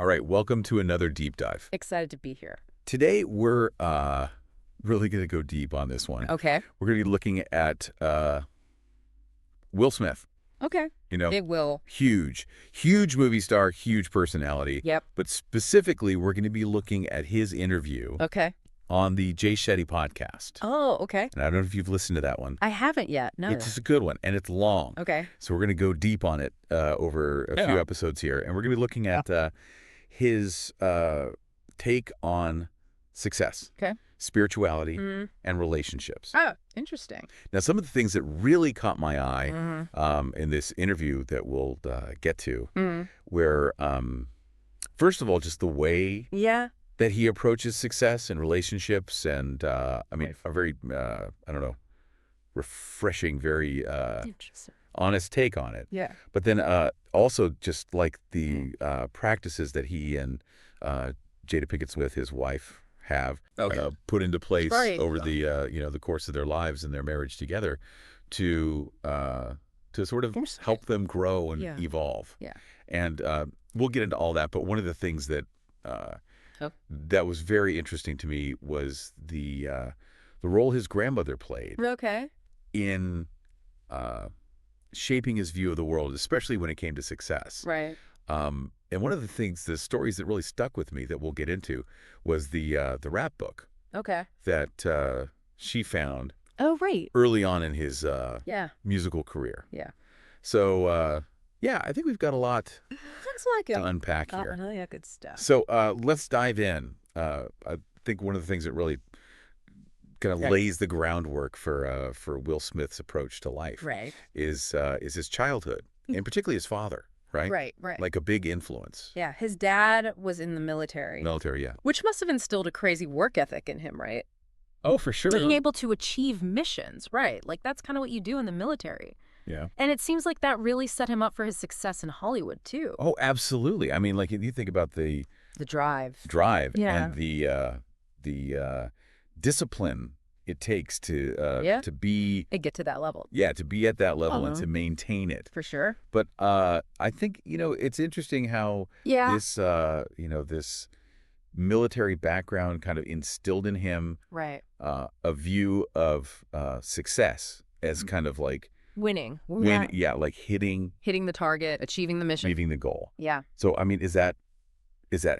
All right, welcome to another deep dive. Excited to be here. Today, we're really going to go deep on this one. Okay. We're going to be looking at Will Smith. Okay. You know, Big Will. huge movie star, huge personality. Yep. But specifically, we're going to be looking at his interview Okay. on the Jay Shetty podcast. Oh, okay. And I don't know if you've listened to that one. I haven't yet. No. It's just a good one, and it's long. Okay. So we're going to go deep on it over a few episodes here. And we're going to be looking at his take on success, Okay. spirituality, and relationships. Oh, interesting. Now, some of the things that really caught my eye in this interview that we'll get to, where, first of all, just the way Yeah. that he approaches success and relationships and, I mean, a very, I don't know, refreshing, very Interesting. honest take on it. Yeah. But then also just like the practices that he and Jada Pinkett Smith, his wife, have put into place over the the course of their lives and their marriage together to sort of help them grow and evolve. Yeah. And we'll get into all that. But one of the things that that was very interesting to me was the role his grandmother played Okay. in shaping his view of the world, especially when it came to success. Right. And one of the stories that really stuck with me that we'll get into was the rap book Okay. that she found Oh, right. early on in his Yeah. musical career. Yeah. So, I think we've got a lot Looks like to it. unpack here. Oh, yeah, good stuff. So let's dive in. I think one of the things that really kind of lays the groundwork for Will Smith's approach to life Right. is his childhood, and particularly his father, right? Right. Like a big influence. Yeah. His dad was in the military, Military, yeah. which must have instilled a crazy work ethic in him, right? Oh, for sure. Being able to achieve missions, right? Like that's kind of what you do in the military. Yeah. And it seems like that really set him up for his success in Hollywood, too. Oh, absolutely. I mean, like, if you think about the drive and the discipline it takes to be and get to that level. Yeah, to be at that level and to maintain it. For sure. But I think, it's interesting how this this military background kind of instilled in him a view of success as kind of like winning. Like hitting the target, achieving the mission, achieving the goal. Yeah. So I mean, is that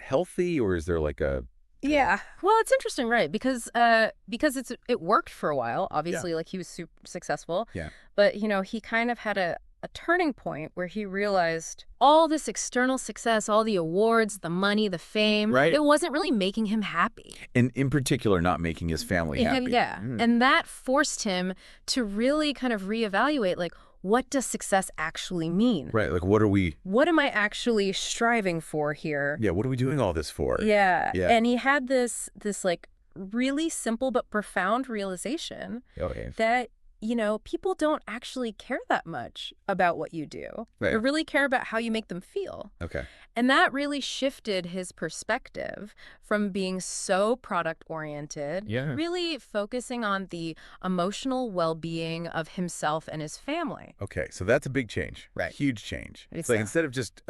healthy, or is there like a Yeah. Well, it's interesting, right? Because it worked for a while. Obviously, like he was super successful. Yeah. But he kind of had a turning point where he realized all this external success, all the awards, the money, the fame, it wasn't really making him happy. And in particular, not making his family happy. Yeah. And that forced him to really kind of reevaluate, like, what does success actually mean? Right. Like, what am I actually striving for here? Yeah. What are we doing all this for? Yeah. And he had this like really simple but profound realization that, people don't actually care that much about what you do. They really care about how you make them feel. Okay. And that really shifted his perspective from being so product-oriented, really focusing on the emotional well-being of himself and his family. Okay. So that's a big change. Right. Huge change. It's like instead of just,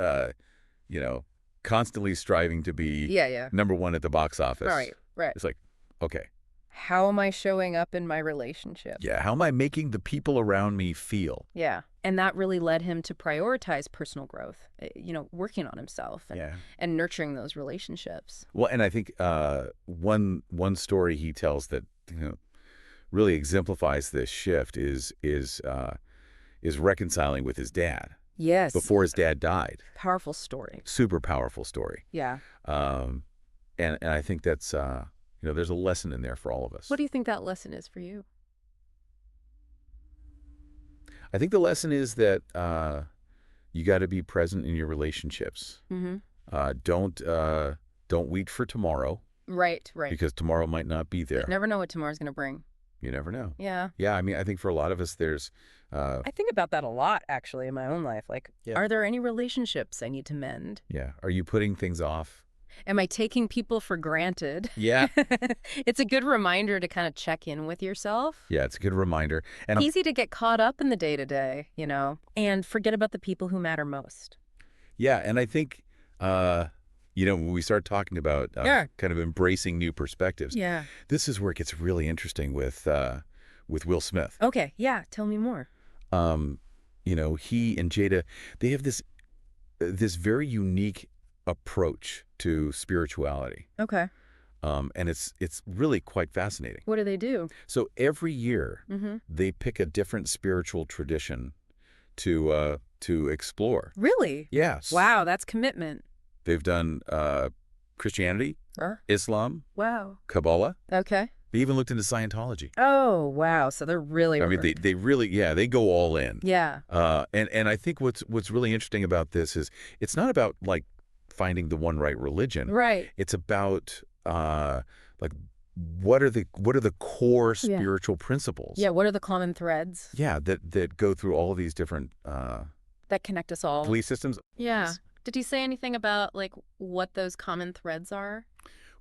constantly striving to be number one at the box office. Right. It's like, okay. How am I showing up in my relationship? Yeah. How am I making the people around me feel? Yeah. And that really led him to prioritize personal growth, working on himself and nurturing those relationships. Well, and I think one story he tells that really exemplifies this shift is reconciling with his dad. Yes. Before his dad died. Powerful story. Super powerful story. Yeah. And I think that's there's a lesson in there for all of us. What do you think that lesson is for you? I think the lesson is that you got to be present in your relationships. Don't wait for tomorrow. Right. Because tomorrow might not be there. You never know what tomorrow's going to bring. You never know. Yeah. Yeah, I mean, I think for a lot of us, there's... I think about that a lot, actually, in my own life. Like, are there any relationships I need to mend? Yeah. Are you putting things off? Am I taking people for granted? Yeah. It's a good reminder to kind of check in with yourself. Yeah, it's a good reminder. And it's easy to get caught up in the day-to-day, and forget about the people who matter most. Yeah, and I think when we start talking about kind of embracing new perspectives, this is where it gets really interesting with Will Smith. Okay, yeah, tell me more. He and Jada, they have this very unique approach to spirituality. Okay. And it's really quite fascinating. What do they do? So every year they pick a different spiritual tradition to explore. Really? Yes. Wow, that's commitment. They've done Christianity, Islam, Kabbalah. Okay. They even looked into Scientology. Oh, wow. So they're really... I mean, they really, they go all in. Yeah. And I think what's really interesting about this is it's not about, like, finding the one right religion. Right. It's about, like, what are the core spiritual principles? Yeah, what are the common threads? Yeah, that go through all of these different... that connect us all. belief systems. Yeah. Did he say anything about, like, what those common threads are?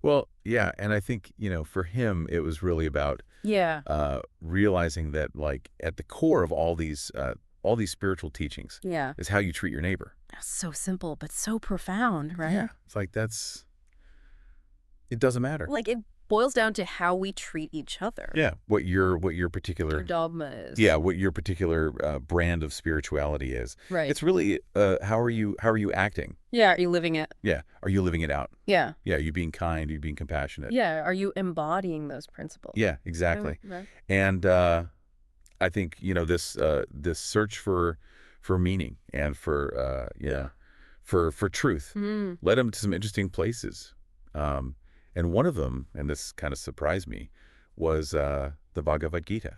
Well, yeah, and I think, for him, it was really about realizing that, like, at the core of all these spiritual teachings is how you treat your neighbor. That's so simple, but so profound, right? Yeah, it's like it doesn't matter. Like, it boils down to how we treat each other. Yeah, what your particular... Your dogma is. Yeah, what your particular brand of spirituality is. Right. It's really, how are you acting? Yeah, are you living it? Yeah, are you living it out? Yeah. Yeah, are you being kind? Are you being compassionate? Yeah, are you embodying those principles? Yeah, exactly. Right. And I think, this search for meaning and for truth led him to some interesting places. And one of them, and this kind of surprised me, was the Bhagavad Gita.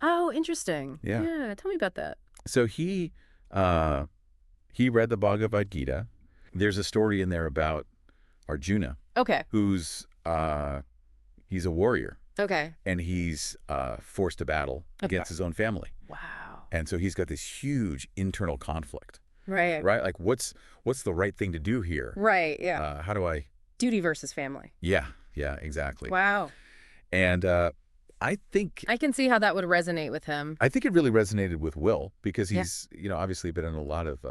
Oh, interesting. Yeah. Yeah, tell me about that. So he read the Bhagavad Gita. There's a story in there about Arjuna. Okay. Who's he's a warrior. Okay. And he's forced to battle against his own family. Wow. And so he's got this huge internal conflict. Right. Right? Like, what's the right thing to do here? Right, yeah. How do I... Duty versus family. Yeah, exactly. Wow. And I think... I can see how that would resonate with him. I think it really resonated with Will because he's, obviously been in a lot of...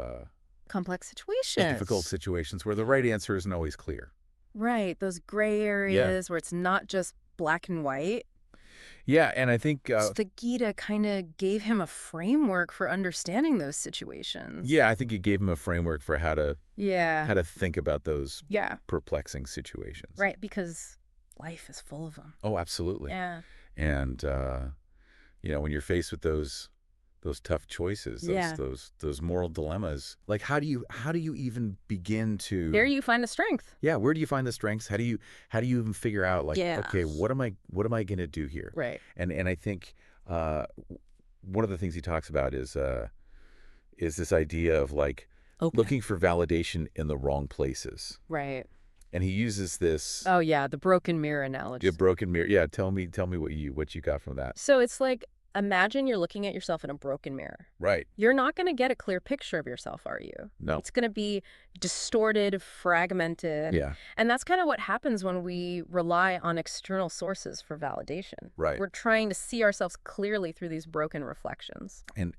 complex situations. Difficult situations where the right answer isn't always clear. Right, those gray areas where it's not just black and white. Yeah, and I think... so the Gita kind of gave him a framework for understanding those situations. Yeah, I think it gave him a framework for how to think about those perplexing situations. Right, because life is full of them. Oh, absolutely. Yeah. And, when you're faced with those tough choices, those moral dilemmas, like how do you even begin to... Where do you find the strength? Yeah, where do you find the strengths? How do you even figure out, like, okay, what am I going to do here? Right. And I think one of the things he talks about is this idea of, like, looking for validation in the wrong places. Right. And he uses this... Oh yeah, the broken mirror analogy. The broken mirror. Yeah, tell me what you got from that. So it's like, imagine you're looking at yourself in a broken mirror. Right. You're not going to get a clear picture of yourself, are you? No. It's going to be distorted, fragmented. Yeah. And that's kind of what happens when we rely on external sources for validation. Right. We're trying to see ourselves clearly through these broken reflections. And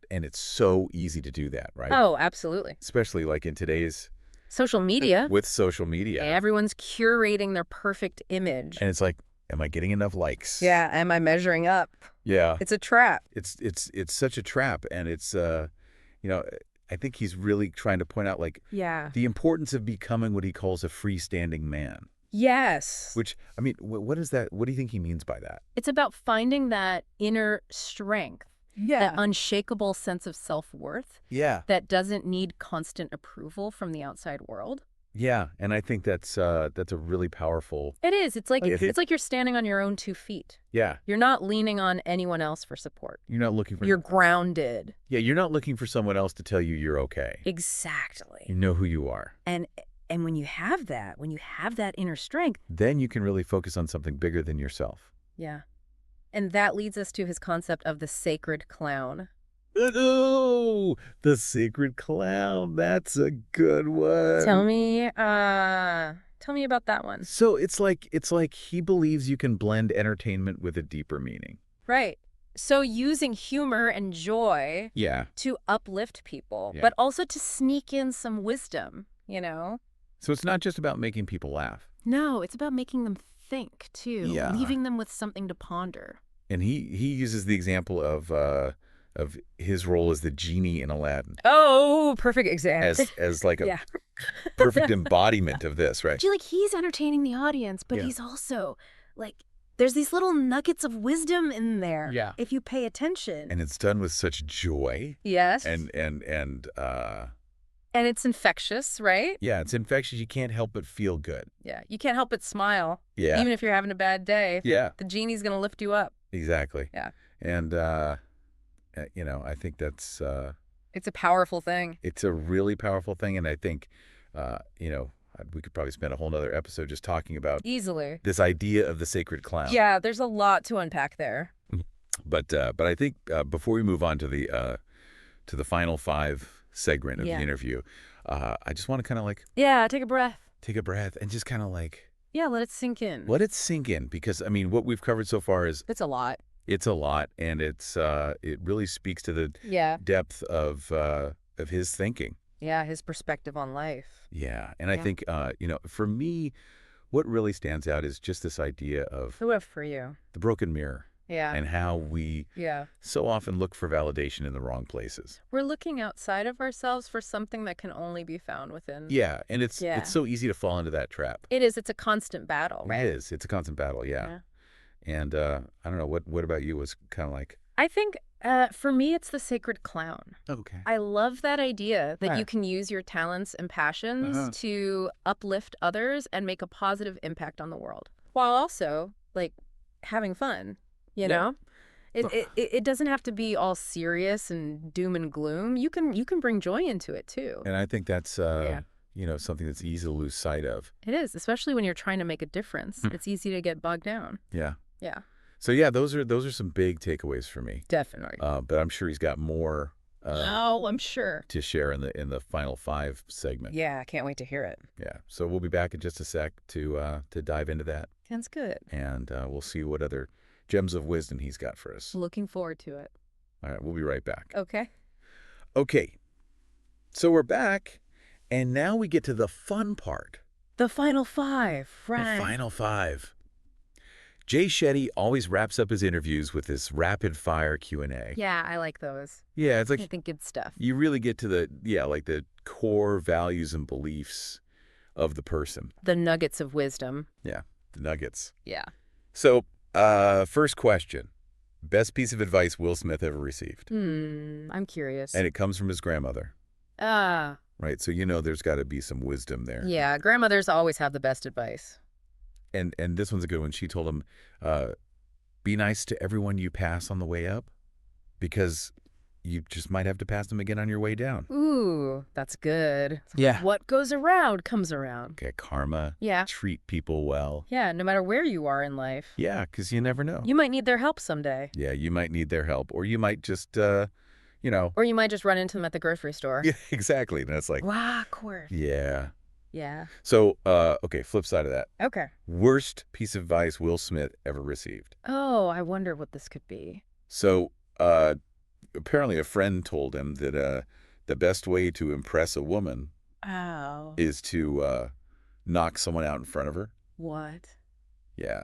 it's so easy to do that, right? Oh, absolutely. Especially like in today's... social media. With social media. Everyone's curating their perfect image. And it's like, am I getting enough likes? Yeah. Am I measuring up? Yeah. It's a trap. It's such a trap. And it's, I think he's really trying to point out, like, the importance of becoming what he calls a freestanding man. Yes. Which, I mean, what is that? What do you think he means by that? It's about finding that inner strength. Yeah. That unshakable sense of self-worth. Yeah. That doesn't need constant approval from the outside world. Yeah, and I think that's a really powerful... It is. It's like you're standing on your own 2 feet. Yeah. You're not leaning on anyone else for support. You're not looking for... You're grounded. Yeah, you're not looking for someone else to tell you you're okay. Exactly. You know who you are. And when you have that inner strength... then you can really focus on something bigger than yourself. Yeah. And that leads us to his concept of the sacred clown. Oh, the sacred clown. That's a good one. Tell me about that one. So it's like he believes you can blend entertainment with a deeper meaning. Right. So using humor and joy to uplift people, but also to sneak in some wisdom, So it's not just about making people laugh. No, it's about making them think, too. Yeah. Leaving them with something to ponder. And he uses the example of his role as the genie in Aladdin. Oh, perfect example. As like a perfect embodiment of this, right? He's entertaining the audience, but he's also, there's these little nuggets of wisdom in there. Yeah. If you pay attention. And it's done with such joy. Yes. And it's infectious, right? Yeah, it's infectious. You can't help but feel good. Yeah. You can't help but smile. Yeah. Even if you're having a bad day. Yeah. The genie's going to lift you up. Exactly. Yeah. And, I think that's... it's a powerful thing. It's a really powerful thing. And I think, we could probably spend a whole nother episode just talking about... Easily. This idea of the sacred clown. Yeah, there's a lot to unpack there. But I think before we move on to the final 5 segment of the interview, I just want to kind of take a breath. Take a breath and just kind of let it sink in. Let it sink in, because what we've covered so far is it's a lot. It's a lot, and it really speaks to the depth of his thinking. Yeah, his perspective on life. Yeah, and I think for me, what really stands out is just this idea of for you, the broken mirror. Yeah. And how we so often look for validation in the wrong places. We're looking outside of ourselves for something that can only be found within. Yeah, and it's so easy to fall into that trap. It is. It's a constant battle, right? It is. It's a constant battle, yeah. And I don't know, what about you was kind of I think for me, it's the sacred clown. Okay. I love that idea that you can use your talents and passions to uplift others and make a positive impact on the world, while also, having fun. You know, it doesn't have to be all serious and doom and gloom. You can bring joy into it too. And I think that's something that's easy to lose sight of. It is, especially when you're trying to make a difference. It's easy to get bogged down. Yeah. Yeah. So those are some big takeaways for me. Definitely. But I'm sure he's got more. I'm sure to share in the final 5 segment. Yeah, I can't wait to hear it. Yeah. So we'll be back in just a sec to dive into that. Sounds good. And we'll see what other gems of wisdom he's got for us. Looking forward to it. All right, we'll be right back. Okay. So we're back, and now we get to the fun part. The final 5, right? The final 5. Jay Shetty always wraps up his interviews with this rapid-fire Q&A. Yeah, I like those. Yeah, it's I think good stuff. You really get to the core values and beliefs of the person. The nuggets of wisdom. Yeah, the nuggets. Yeah. So... first question. Best piece of advice Will Smith ever received? I'm curious. And it comes from his grandmother. Right, so there's got to be some wisdom there. Yeah, grandmothers always have the best advice. And this one's a good one. She told him, be nice to everyone you pass on the way up, because you just might have to pass them again on your way down. Ooh, that's good. Yeah. What goes around comes around. Okay, karma. Yeah. Treat people well. Yeah, no matter where you are in life. Yeah, because you never know. You might need their help someday. Yeah, you might need their help. Or you might just, Or you might just run into them at the grocery store. Yeah, exactly. And that's wow, of course. Yeah. Yeah. So, okay, flip side of that. Okay. Worst piece of advice Will Smith ever received. Oh, I wonder what this could be. So, apparently a friend told him that the best way to impress a woman is to knock someone out in front of her. What? Yeah.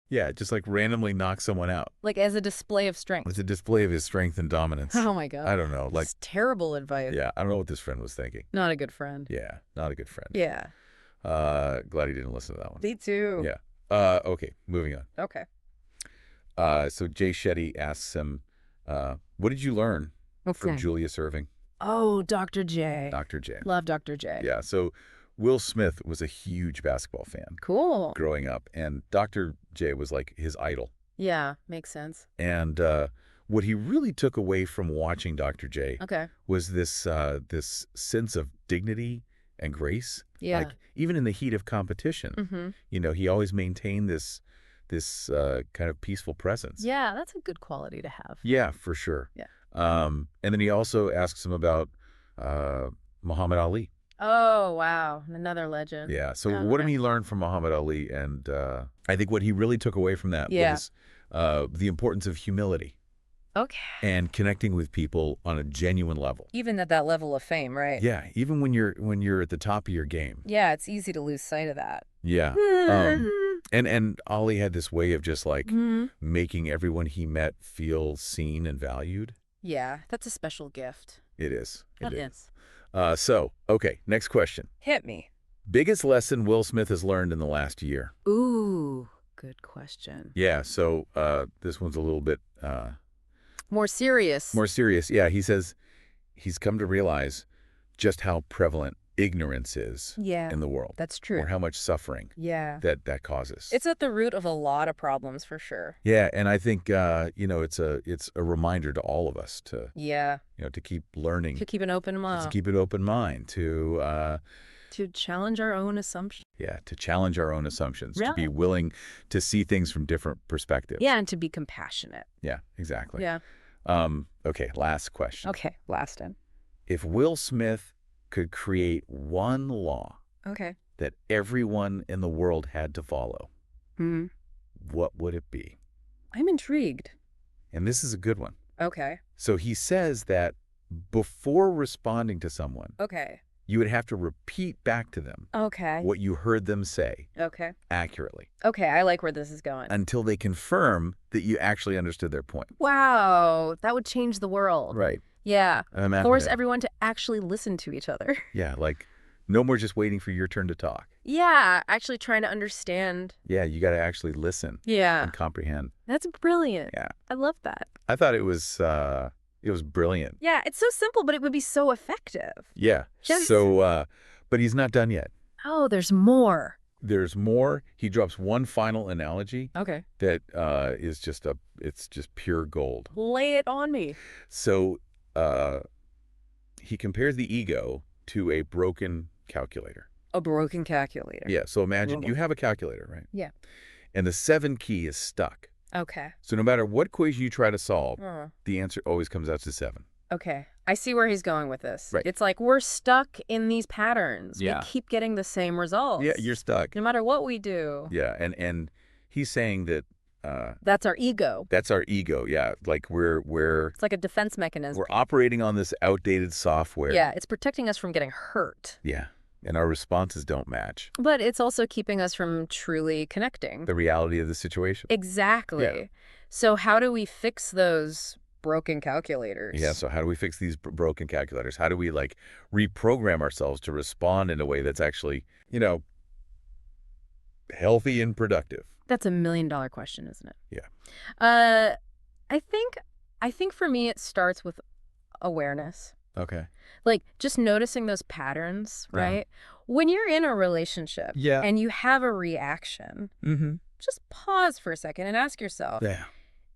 Yeah, just randomly knock someone out. As a display of strength. It's a display of his strength and dominance. Oh, my God. I don't know. It's terrible advice. Yeah, I don't know what this friend was thinking. Not a good friend. Yeah, not a good friend. Yeah. Glad he didn't listen to that one. Me too. Yeah. Okay, moving on. Okay. So Jay Shetty asks him, what did you learn from Julius Erving? Oh, Dr. J. Dr. J. Love Dr. J. Yeah, so Will Smith was a huge basketball fan. Cool. Growing up, and Dr. J was his idol. Yeah, makes sense. And what he really took away from watching Dr. J was this sense of dignity and grace. Yeah. Even in the heat of competition, he always maintained this kind of peaceful presence. Yeah, that's a good quality to have. Yeah, for sure. Yeah. And then he also asks him about Muhammad Ali. Oh, wow. Another legend. Yeah. So what did he learn from Muhammad Ali? And I think what he really took away from that was the importance of humility. Okay. And connecting with people on a genuine level. Even at that level of fame, right? Yeah, even when you're at the top of your game. Yeah, it's easy to lose sight of that. Yeah. And Ollie had this way of just like making everyone he met feel seen and valued. Yeah, that's a special gift. It is. It is. Okay, next question. Hit me. Biggest lesson Will Smith has learned in the last year? Ooh, good question. Yeah, so this one's a little bit... more serious. More serious, yeah. He says he's come to realize just how prevalent ignorance is in the world. That's true. Or how much suffering that causes. It's at the root of a lot of problems, for sure. Yeah, and I think, it's a reminder to all of us to, to keep learning. To keep an open mind. To keep an open mind, to challenge our own assumptions. Yeah, to challenge our own assumptions, Yeah. to be willing to see things from different perspectives. Yeah, and to be compassionate. Yeah, exactly. Yeah. Okay, last question. Okay, last one. If Will Smith could create one law that everyone in the world had to follow, what would it be? I'm intrigued. And this is a good one. Okay. So he says that before responding to someone, you would have to repeat back to them what you heard them say accurately. Okay, I like where this is going. Until they confirm that you actually understood their point. Wow, that would change the world. Right. Yeah. Force everyone to actually listen to each other. Yeah, like no more just waiting for your turn to talk. Yeah, actually trying to understand. Yeah, you got to actually listen. Yeah. And comprehend. That's brilliant. Yeah. I love that. I thought it was brilliant. Yeah, it's so simple, but it would be so effective. Yeah. But he's not done yet. Oh, there's more. There's more. He drops one final analogy. That is just it's just pure gold. Lay it on me. So he compares the ego to a broken calculator. A broken calculator. Yeah. So imagine you have a calculator, right? Yeah. And the 7 key is stuck. Okay. So no matter what equation you try to solve, the answer always comes out to 7. Okay. I see where he's going with this. Right. It's like we're stuck in these patterns. Yeah. We keep getting the same results. Yeah, you're stuck. No matter what we do. Yeah, and he's saying that that's our ego. That's our ego, yeah. Like we're it's like a defense mechanism. We're operating on this outdated software. Yeah, it's protecting us from getting hurt. Yeah. And our responses don't match. But it's also keeping us from truly connecting. The reality of the situation. Exactly. Yeah. So how do we fix those broken calculators? Yeah, so how do we fix these broken calculators? How do we like reprogram ourselves to respond in a way that's actually, healthy and productive? That's $1 million question, isn't it? Yeah. I think for me it starts with awareness. Okay. Like just noticing those patterns, right? When you're in a relationship and you have a reaction, just pause for a second and ask yourself,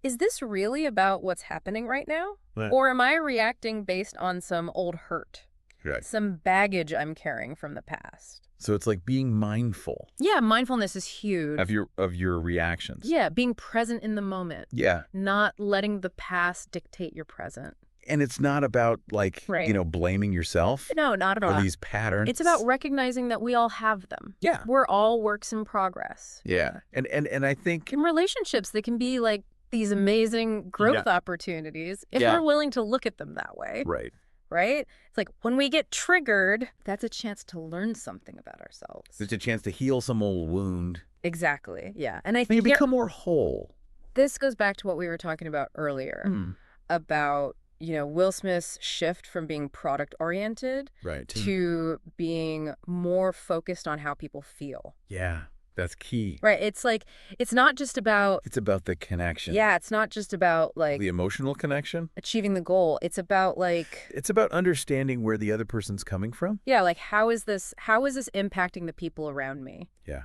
is this really about what's happening right now? Right. Or am I reacting based on some old hurt? Right. Some baggage I'm carrying from the past? So it's like being mindful. Yeah, mindfulness is huge. Of your reactions. Yeah, being present in the moment. Yeah. Not letting the past dictate your present. And it's not about like, blaming yourself. No, not at all. For these patterns. It's about recognizing that we all have them. Yeah. We're all works in progress. Yeah. And I think in relationships, they can be like these amazing growth opportunities if we're willing to look at them that way. Right. Right? It's like when we get triggered, that's a chance to learn something about ourselves. It's a chance to heal some old wound. Exactly. Yeah. And I think you become more whole. This goes back to what we were talking about earlier about Will Smith's shift from being product-oriented to being more focused on how people feel. Yeah, that's key. Right. It's like, it's not just about... It's about the connection. Yeah, it's not just about like... The emotional connection? Achieving the goal. It's about like... It's about understanding where the other person's coming from. Yeah, like how is this impacting the people around me? Yeah.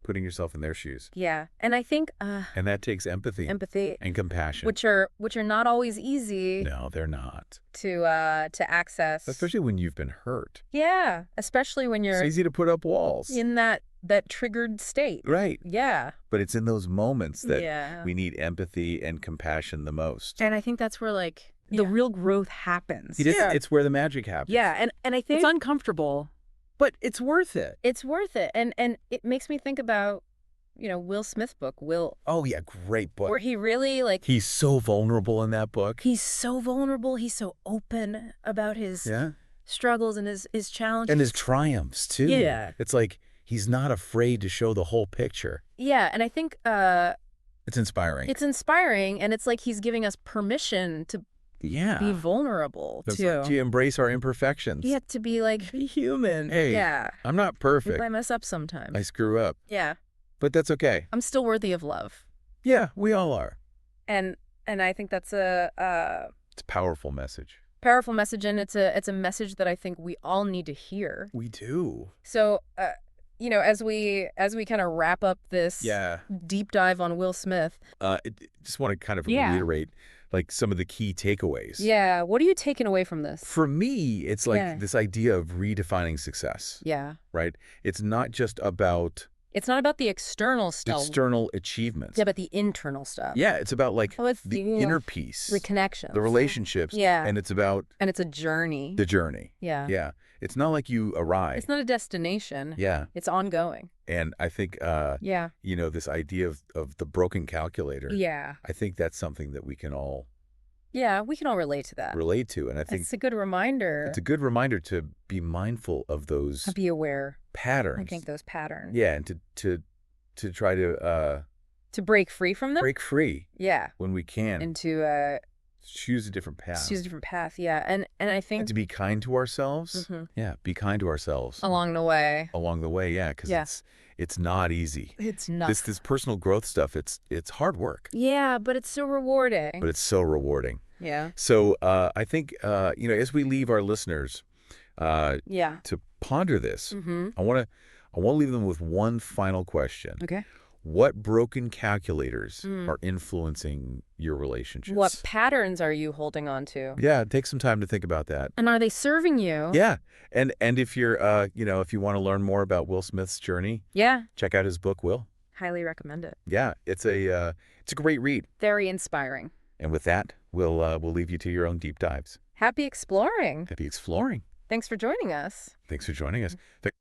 Putting yourself in their shoes. Yeah. And I think... and that takes empathy. Empathy. And compassion. Which are not always easy. No, they're not. To access. Especially when you've been hurt. Yeah. Especially when you're... It's easy to put up walls. In that triggered state. Right. Yeah. But it's in those moments that we need empathy and compassion the most. And I think that's where like the real growth happens. It's where the magic happens. Yeah. And I think... It's uncomfortable. But it's worth it. It's worth it. And it makes me think about Will Smith book, Will. Oh, yeah, great book. Where he really, like... He's so vulnerable in that book. He's so vulnerable. He's so open about his struggles and his challenges. And his triumphs, too. Yeah. It's like he's not afraid to show the whole picture. Yeah, and I think... it's inspiring. It's inspiring, and it's like he's giving us permission to be vulnerable, too. To embrace our imperfections. Yeah, to be like, be human. Hey, I'm not perfect. I mess up sometimes. I screw up. Yeah. But that's okay. I'm still worthy of love. Yeah, we all are. And I think that's it's a powerful message. Powerful message, and it's a message that I think we all need to hear. We do. So, as we kind of wrap up this deep dive on Will Smith, just want to kind of reiterate like some of the key takeaways. Yeah, what are you taking away from this? For me, it's like this idea of redefining success. Yeah. Right? It's not just about... It's not about the external stuff. External achievements. Yeah, but the internal stuff. Yeah, it's about like the inner peace. The connections. The relationships. Yeah. And it's about... And it's a journey. The journey. Yeah. Yeah. It's not like you arrive. It's not a destination. Yeah. It's ongoing. And I think, this idea of the broken calculator. Yeah. I think that's something that we can all... Yeah, we can all relate to that. Relate to. And I think... It's a good reminder. It's a good reminder to be mindful of those... Be aware. Patterns. I think those patterns. Yeah, and to try to... to break free from them? Break free. Yeah. When we can. And to... choose a different path. Choose a different path, yeah. And I think... And to be kind to ourselves. Mm-hmm. Yeah, be kind to ourselves. Along the way. Along the way, yeah, because it's not easy. It's not. This personal growth stuff, it's hard work. Yeah, but it's so rewarding. But it's so rewarding. Yeah. So I think, as we leave our listeners to ponder this, I want to leave them with one final question. Okay. What broken calculators are influencing your relationships? What patterns are you holding on to? Yeah, take some time to think about that. And are they serving you? Yeah. And if you're, if you want to learn more about Will Smith's journey, check out his book, Will. Highly recommend it. Yeah, it's a great read. Very inspiring. And with that, we'll leave you to your own deep dives. Happy exploring. Happy exploring. Thanks for joining us. Thanks for joining us.